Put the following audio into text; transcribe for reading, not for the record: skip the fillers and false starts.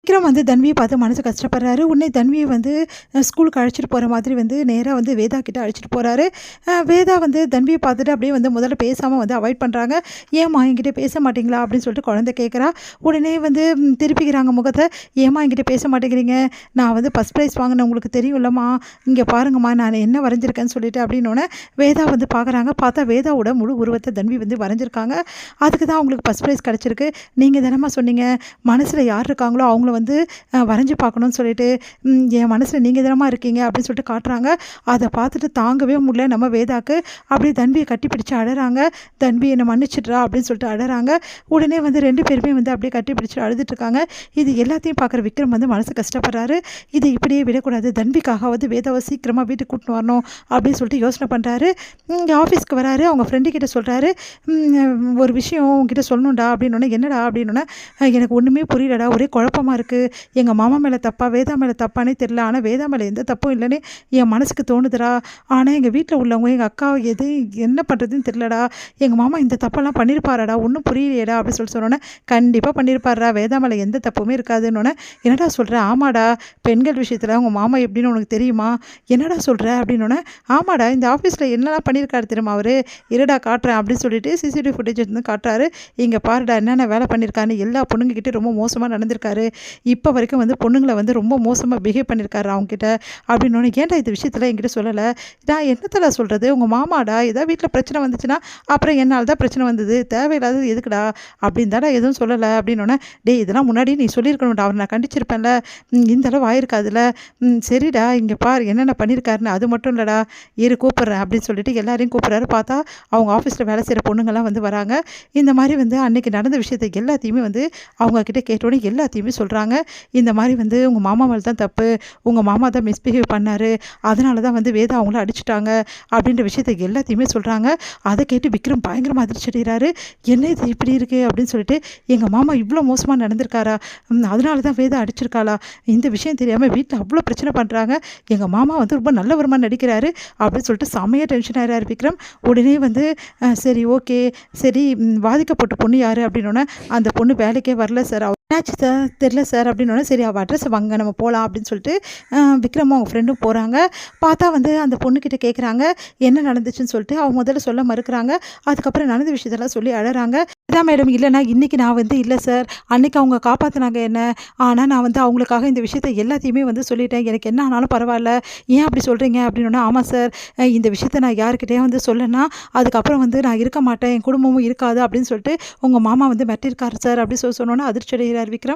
விக்ரம் வந்து தன்வியை பார்த்து மனசு கஷ்டப்படுறாரு. உடனே தன்வியை வந்து ஸ்கூலுக்கு அழைச்சிட்டு போகிற மாதிரி வந்து நேராக வந்து வேதா கிட்ட அழைச்சிட்டு போகிறாரு. வேதா வந்து தன்வியை பார்த்துட்டு அப்படியே வந்து முதல்ல பேசாமல் வந்து அவாய்ட் பண்ணுறாங்க. ஏம்மா என்கிட்ட பேச மாட்டீங்களா அப்படின்னு சொல்லிட்டு குழந்தை கேட்குறா. உடனே வந்து திருப்பிக்கிறாங்க முகத்தை. ஏம்மா என்கிட்ட பேச மாட்டேங்கிறீங்க, நான் வந்து ஃபஸ்ட் ப்ரைஸ் வாங்கினேன் உங்களுக்கு தெரியும்லம்மா, இங்கே பாருங்கம்மா நான் என்ன வரைஞ்சிருக்கேன்னு சொல்லிட்டு அப்படின்னோடனே வேதா வந்து பார்க்குறாங்க. பார்த்தா வேதாவோட முழு உருவத்தை தன்வி வந்து வரைஞ்சிருக்காங்க. அதுக்கு தான் அவங்களுக்கு ஃபஸ்ட் ப்ரைஸ் கிடச்சிருக்கு. நீங்கள் தானம்மா சொன்னீங்க மனசில் யார் இருக்காங்களோ அவங்கள வந்து வரைஞ்சி பார்க்கணும்னு சொல்லிட்டு, என் மனசில் நீங்கள் தினமாக இருக்கீங்க அப்படின்னு சொல்லிட்டு காட்டுறாங்க. அதை பார்த்துட்டு தாங்கவே முடியல நம்ம வேதாக்கு. அப்படியே தன்வியை கட்டி பிடிச்சி அழறாங்க. தன்வி என்னை மன்னிச்சிட்றா அப்படின்னு சொல்லிட்டு அழறாங்க. உடனே வந்து 2 பேருமே வந்து அப்படியே கட்டி பிடிச்சி அழுதுட்டுருக்காங்க. இது எல்லாத்தையும் பார்க்குற விக்ரம் வந்து மனசு கஷ்டப்படுறாரு. இதை இப்படியே விடக்கூடாது, தன்விக்காகவாது வேதாவை சீக்கிரமாக வீட்டுக்கு கூட்டின்னு வரணும் அப்படின்னு சொல்லிட்டு யோசனை பண்ணுறாரு. இங்கே ஆஃபீஸ்க்கு வராரு. அவங்க ஃப்ரெண்டு கிட்ட சொல்கிறாரு, ஒரு விஷயம் உங்ககிட்ட சொல்லணும்டா அப்படின்னோடனே, என்னடா அப்படின்னோடனே, எனக்கு ஒன்றுமே புரியலடா, ஒரே குழப்பமாக இருக்குது, எங்கள் மாமா மேலே தப்பா வேதா மேலே தப்பானே தெரில, ஆனால் வேதா மேலே எந்த தப்பும் இல்லைன்னு என் மனசுக்கு தோணுதுடா. ஆனால் எங்கள் வீட்டில் உள்ளவங்க எங்கள் அக்கா என்ன பண்ணுறதுன்னு தெரிலடா, எங்கள் மாமா இந்த தப்பெல்லாம் பண்ணியிருப்பாராடா, ஒன்றும் புரியலையேடா அப்படின்னு சொன்னோன்னே, கண்டிப்பாக பண்ணியிருப்பாரா, வேதா மேலே எந்த தப்புமே இருக்காதுன்னொன்னே, என்னடா சொல்கிற, ஆமாடா பெண்கள் விஷயத்தில் உங்கள் மாமா எப்படின்னு உனக்கு தெரியுமா, என்னடா சொல்கிற அப்படின்னோடனே, ஆமாடா இந்த ஆஃபீஸில் என்னெல்லாம் பண்ணியிருக்காரு தெரியுமா அவர், இருடா காட்டுறேன் அப்படின்னு சொல்லிட்டு சிசிடிவி ஃபுட்டேஜ் வந்து காட்டுறாரு. இங்கே பாருடா என்னென்ன வேலை பண்ணியிருக்காருன்னு, எல்லா பொண்ணுங்ககிட்டே ரொம்ப மோசமாக நடந்திருக்காரு, இப்போ வரைக்கும் வந்து பொண்ணுங்களை வந்து ரொம்ப மோசமாக பிஹேவ் பண்ணியிருக்காரு அவங்ககிட்ட அப்படின்னோடனே, ஏன்டா இந்த விஷயத்தில் என்கிட்ட சொல்லலை, நான் என்னத்தில் சொல்கிறது, உங்கள் மாமாடா ஏதாவது வீட்டில் பிரச்சனை வந்துச்சுன்னா அப்புறம் என்னால் தான் பிரச்சனை வந்தது, தேவையில்லாதது எதுக்குடா அப்படின்னு தாடா எதுவும் சொல்லலை அப்படின்னோடனே, டேய் இதெல்லாம் முன்னாடி நீ சொல்லியிருக்கணும்டா, அவர் நான் கண்டிச்சிருப்பேன்ல, இந்த அளவு ஆயிருக்காதுல, சரிடா இங்கே பார் என்னென்ன பண்ணியிருக்காருன்னு, அது மட்டும் இல்லைடா இரு கூப்பிட்றேன் அப்படின்னு சொல்லிட்டு எல்லாரையும் கூப்பிட்றாரு. பார்த்தா அவங்க ஆஃபீஸில் வேலை செய்கிற பொண்ணுங்கள்லாம் வந்து வராங்க. இந்த மாதிரி வந்து அன்றைக்கி நடந்த விஷயத்தை எல்லாத்தையுமே வந்து அவங்கக்கிட்ட கேட்டோன்னே எல்லாத்தையுமே சொல்கிறாங்க. இந்த மாதிரி வந்து உங்கள் மாமா மேலே தான் தப்பு, உங்கள் மாமா தான் மிஸ்பிஹேவ் பண்ணார், அதனால தான் வந்து வேதா அவங்கள அடிச்சிட்டாங்க அப்படின்ற விஷயத்தை எல்லாத்தையுமே சொல்கிறாங்க. அதை கேட்டு விக்ரம் பயங்கரமாக அதிர்ச்சி அடைகிறாரு. என்ன இது இப்படி இருக்குது அப்படின்னு சொல்லிட்டு, எங்கள் மாமா இவ்வளோ மோசமாக நடந்திருக்காரா, அதனால தான் வேதா அடிச்சிருக்காளா, இந்த விஷயம் தெரியாமல் வீட்டில் அவ்வளோ பிரச்சனை பண்ணுறாங்க, எங்கள் மாமா வந்து ரொம்ப நல்லவரமாக நடிக்கிறாரு அப்படின்னு சொல்லிட்டு செம்மையாக டென்ஷன் ஆகிறாரு விக்ரம். உடனே வந்து சரி ஓகே சரி, பாதிக்கப்பட்ட பொண்ணு யார் அப்படின்னோடனே, அந்த பொண்ணு வேலைக்கே வரல சார், என்னாச்சு சார் தெரில சார் அப்படின்னோடனே, சரி அவள் அட்ரஸ் வாங்க நம்ம போகலாம் அப்படின்னு சொல்லிட்டு விக்ரமும் அவங்க ஃப்ரெண்டும் போகிறாங்க. பார்த்தா வந்து அந்த பொண்ணுக்கிட்ட கேட்குறாங்க என்ன நடந்துச்சுன்னு சொல்லிட்டு. அவங்க முதல்ல சொல்ல மறுக்கிறாங்க. அதுக்கப்புறம் நடந்த விஷயத்தெல்லாம் சொல்லி அழறாங்க. இதான் மேடம், இல்லைனா இன்றைக்கி நான் வந்து இல்லை சார், அன்றைக்கி அவங்க காப்பாற்றினாங்க என்ன, ஆனால் நான் வந்து அவங்களுக்காக இந்த விஷயத்தை எல்லாத்தையுமே வந்து சொல்லிட்டேன், எனக்கு என்ன ஆனாலும் பரவாயில்ல, ஏன் அப்படி சொல்கிறீங்க அப்படின்னோடனே, ஆமாம் சார் இந்த விஷயத்தை நான் யாருக்கிட்டே வந்து சொல்லனா அதுக்கப்புறம் வந்து நான் இருக்க மாட்டேன், என் குடும்பமும் இருக்காது அப்படின்னு சொல்லிட்டு உங்கள் மாமா வந்து மிரட்டியிருக்காரு சார் அப்படி சொன்னோன்னே அதிர்ச்சி அடைகிறார் விக்ரம்.